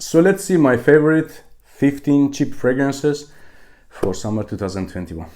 So let's see my favorite 15 cheap fragrances for summer 2021.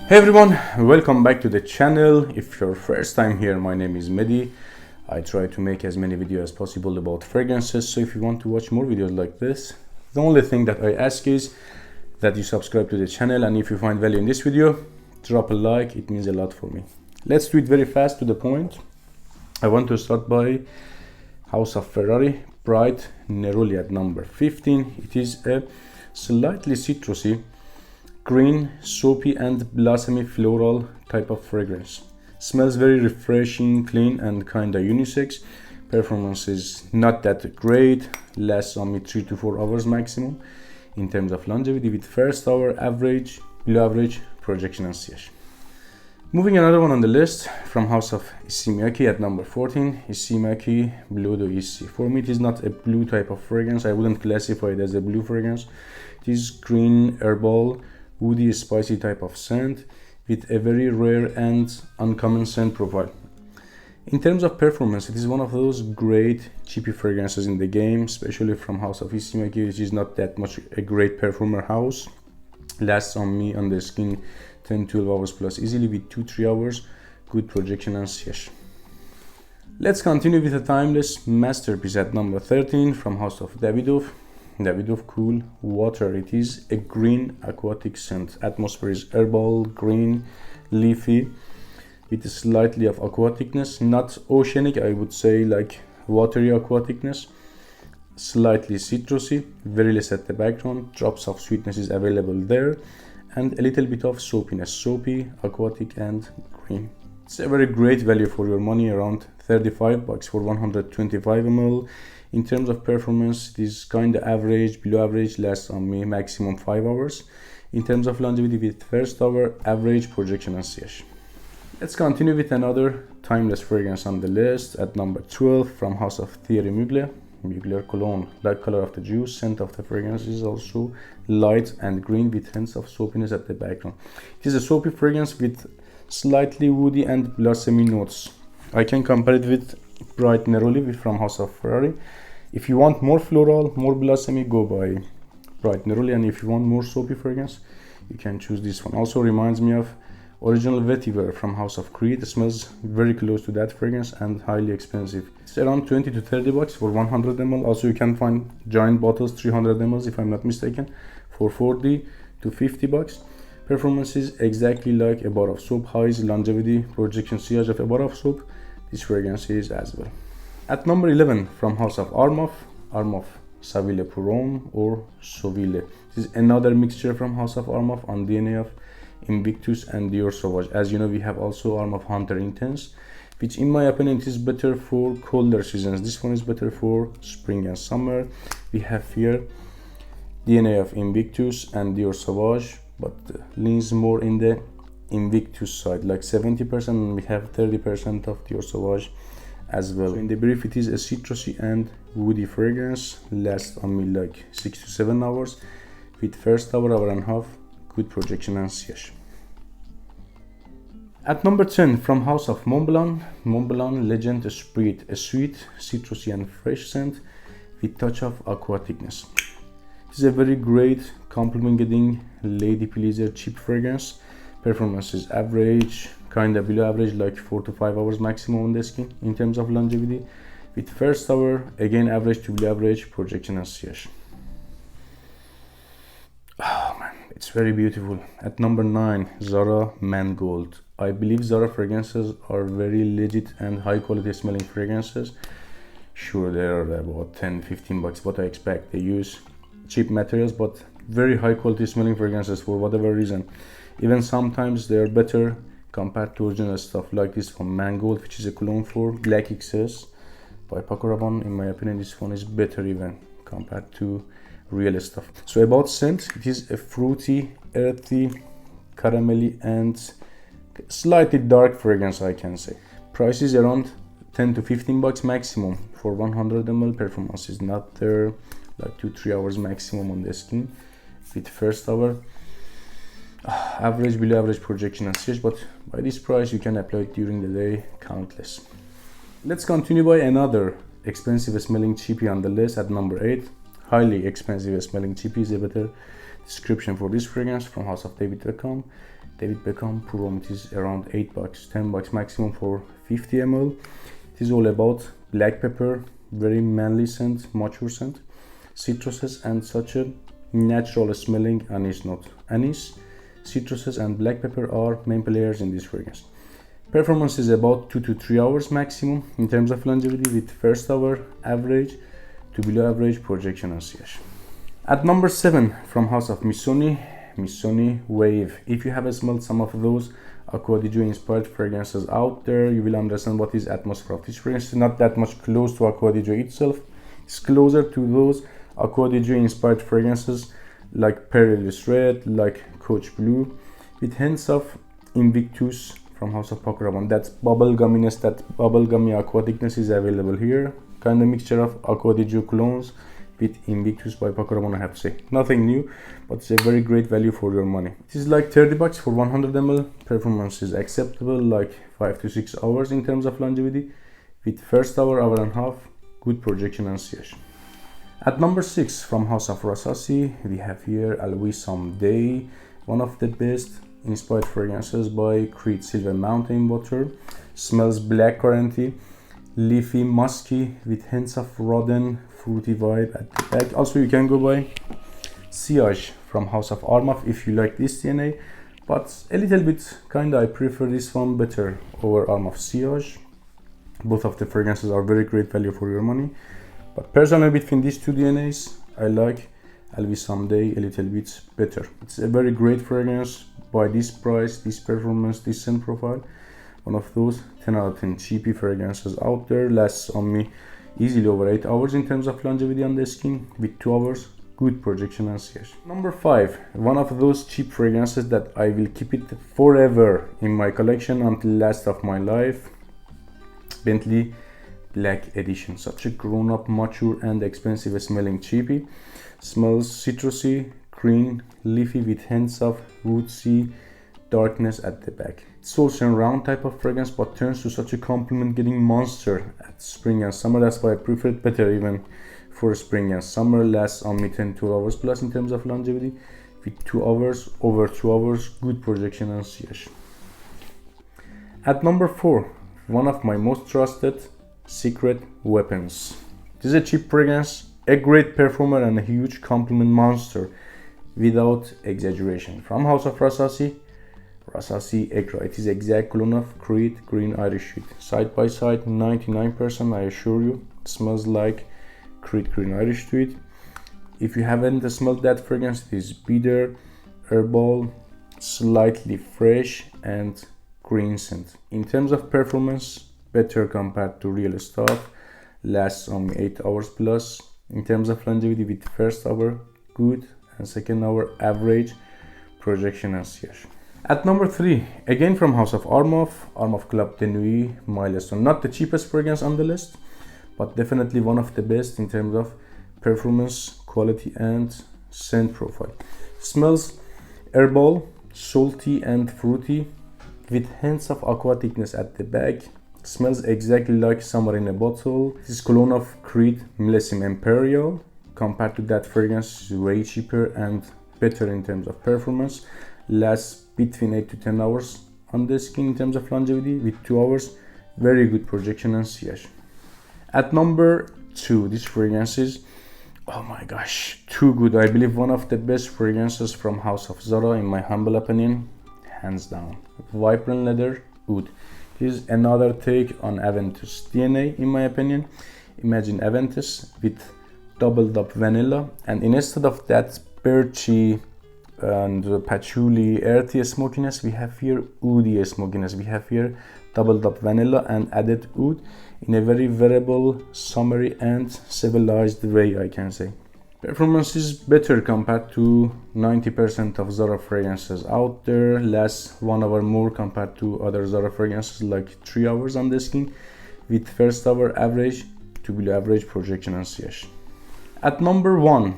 Hey everyone, welcome back to the channel. If you're first time here, my name is Mehdi. I try to make as many videos as possible about fragrances, so if you want to watch more videos like this, the only thing that I ask is that you subscribe to the channel, and if you find value in this video, drop a like, it means a lot for me. Let's do it very fast to the point. I want to start by House of Ferrari Bright Neroli at number 15. It is a slightly citrusy, green, soapy and blossomy floral type of fragrance. Smells very refreshing, clean and kinda unisex. Performance is not that great, lasts only 3 to 4 hours maximum. In terms of longevity, with first hour average, below average, projection and CH. Moving another one on the list from House of Miyake at number 14. Miyake Blue de Issey. For me, it is not a blue type of fragrance. I wouldn't classify it as a blue fragrance. It is green, herbal, woody, spicy type of scent with a very rare and uncommon scent profile. In terms of performance, it is one of those great cheapy fragrances in the game, especially from House of Miyake, which is not that much a great performer house. Lasts on me on the skin 10-12 hours plus easily with 2-3 hours, good projection and CH. Let's continue with a timeless masterpiece at number 13 from House of Davidoff. Davidoff Cool Water. It is a green aquatic scent. Atmosphere is herbal, green, leafy, with slightly of aquaticness, not oceanic, I would say like watery aquaticness, slightly citrusy, very less at the background, drops of sweetness is available there, and a little bit of soapiness, soapy, aquatic and green. It's a very great value for your money, around 35 bucks for 125 ml. In terms of performance, it is kind of average, below average, lasts on me maximum 5 hours. In terms of longevity, with first hour, average, projection and CH. Let's continue with another timeless fragrance on the list at number 12 from House of Thierry Mugler. Mugler Cologne. Black color of the juice. Scent of the fragrance is also light and green with hints of soapiness at the background. It is a soapy fragrance with slightly woody and blossomy notes. I can compare it with Bright Neroli from House of Ferrari. If you want more floral, more blossomy, go by Bright Neroli, and if you want more soapy fragrance, you can choose this one. Also reminds me of Original Vetiver from House of Creed. It smells very close to that fragrance and highly expensive. It's around 20 to 30 bucks for 100 ml. Also you can find giant bottles, 300 ml if I'm not mistaken, for 40 to 50 bucks. Performance is exactly like a bar of soap. Highs, longevity, projection, CH of a bar of soap. This fragrance is as well. At number 11 from House of Armaf Savile Row or Savile. This is another mixture from House of Armaf on DNA of Invictus and Dior Sauvage. As you know, we have also Armaf Hunter Intense, which in my opinion it is better for colder seasons. This one is better for spring and summer. We have here DNA of Invictus and Dior Sauvage, but leans more in the Invictus side, like 70%, and we have 30% of Dior Sauvage as well. So in the brief, it is a citrusy and woody fragrance, lasts on me like 6 to 7 hours, with first hour and a half, good projection and CH. At number 10 from House of Montblanc Legend Esprit, a sweet, citrusy and fresh scent with touch of aquaticness. This is a very great compliment-getting lady pleaser cheap fragrance. Performance is average, kind of below average, like 4 to 5 hours maximum on the skin. In terms of longevity, with first hour, again average to below average, projection and CH. Oh man, it's very beautiful. At number 9, Zaharoff Man Gold. I believe Zara fragrances are very legit and high quality smelling fragrances. Sure, they are about 10-15 bucks, what I expect. They use cheap materials, but very high quality smelling fragrances for whatever reason. Even sometimes they are better compared to original stuff, like this from Man Gold, which is a cologne for Black XS by Paco Rabanne. In my opinion, this one is better even compared to real stuff. So about scent, it is a fruity, earthy, caramelly and slightly dark fragrance, I can say. Price is around 10 to 15 bucks maximum for 100 ml. Performance is not there, like 2-3 hours maximum on the skin. With first hour, average, below average projection and such, but by this price you can apply it during the day, countless. Let's continue by another expensive smelling cheapie on the list at number 8. Highly expensive smelling cheapie is a better description for this fragrance from House of David Beckham. David Beckham Puro, it is around $8, $10 maximum for 50 ml. It is all about black pepper, very manly scent, mature scent, citruses and such a natural smelling anise note. Anise, citruses and black pepper are main players in this fragrance. Performance is about 2 to 3 hours maximum in terms of longevity, with first hour average to below average projection and CH. At number 7 from House of Missoni Wave. If you have smelled some of those Aqua di Gio inspired fragrances out there, you will understand what is atmosphere of this fragrance. It's not that much close to Aqua di Gio itself. It's closer to those Aqua di Gio inspired fragrances like Perilous Red, like Coach Blue, with hints of Invictus from House of Paco Rabanne. That bubblegumminess, that bubblegummy aquaticness is available here. Kind of mixture of Aqua di Gio clones with Invictus by Paco Rabanne, I have to say. Nothing new, but it's a very great value for your money. It is like $30 for 100 ml. Performance is acceptable, like 5 to 6 hours in terms of longevity, with first hour, hour and a half, good projection and CH. At number 6 from House of Rasasi, we have here Al Wisam Day, one of the best inspired fragrances by Creed Silver Mountain Water. Smells blackcurranty, leafy, musky, with hints of rodden, fruity vibe at the back. Also, you can go by Sillage from House of Armaf if you like this DNA, but a little bit kinda I prefer this one better over Armaf Sillage. Both of the fragrances are very great value for your money, but personally between these two DNAs, I like Al Wisam Day a little bit better. It's a very great fragrance by this price, this performance, this scent profile. One of those 10 out of 10 cheapy fragrances out there. Lasts on me easily over 8 hours in terms of longevity on the skin, with 2 hours good projection and CH. Number 5, one of those cheap fragrances that I will keep it forever in my collection until last of my life. Bentley Black Edition. Such a grown-up, mature and expensive smelling cheapie. Smells citrusy, green, leafy, with hints of woodsy darkness at the back. It's also a round type of fragrance, but turns to such a compliment getting monster at spring and summer. That's why I prefer it better even for spring and summer. Lasts on me 10 to 12 hours plus in terms of longevity, with 2 hours, over 2 hours, good projection and CH. At number 4, one of my most trusted secret weapons. This is a cheap fragrance, a great performer and a huge compliment monster without exaggeration. From House of Rasasi Egra. It is exact clone of Creed Green Irish Sweet. Side by side, 99%, I assure you. It smells like Creed Green Irish Sweet. If you haven't smelled that fragrance, it is bitter, herbal, slightly fresh and green scent. In terms of performance, better compared to real stuff. Lasts only 8 hours plus. In terms of longevity, with first hour good and second hour average projection and CH. At number 3, again from House of Armaf Club de Nuit Milestone. Not the cheapest fragrance on the list, but definitely one of the best in terms of performance, quality and scent profile. Smells herbal, salty and fruity, with hints of aquaticness at the back. Smells exactly like summer in a bottle. This is cologne of Creed Millésime Imperial. Compared to that fragrance, it's way cheaper and better in terms of performance. Lasts between 8 to 10 hours on the skin in terms of longevity, with 2 hours, very good projection and CH. At number 2, this fragrance is, oh my gosh, too good. I believe one of the best fragrances from House of Zara in my humble opinion, hands down. Vibrant leather oud. This is another take on Aventus DNA in my opinion. Imagine Aventus with doubled up vanilla, and instead of that birchy and patchouli earthy smokiness, we have here oody smokiness. We have here doubled up vanilla and added oud in a very wearable, summery and civilized way, I can say. Performance is better compared to 90% of Zara fragrances out there. Lasts 1 hour more compared to other Zara fragrances, like 3 hours on the skin, with first hour average to below average projection and CH. At number 1,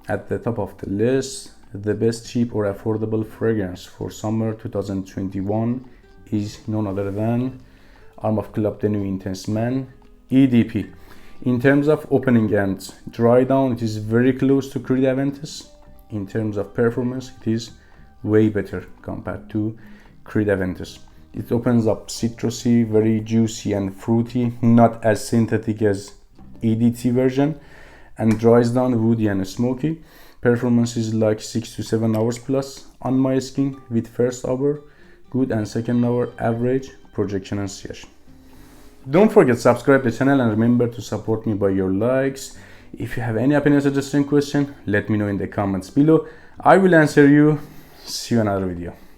at the top of the list, the best cheap or affordable fragrance for summer 2021 is none other than Armaf Club the Nuit Intense Man EDP. In terms of opening and dry down, it is very close to Creed Aventus. In terms of performance, it is way better compared to Creed Aventus. It opens up citrusy, very juicy and fruity, not as synthetic as EDT version, and dries down woody and smoky. Performance is like 6 to 7 hours plus on my skin, with first hour good and second hour average projection and session. Don't forget to subscribe to the channel and remember to support me by your likes. If you have any opinion, suggestion, question, let me know in the comments below. I will answer you. See you in another video.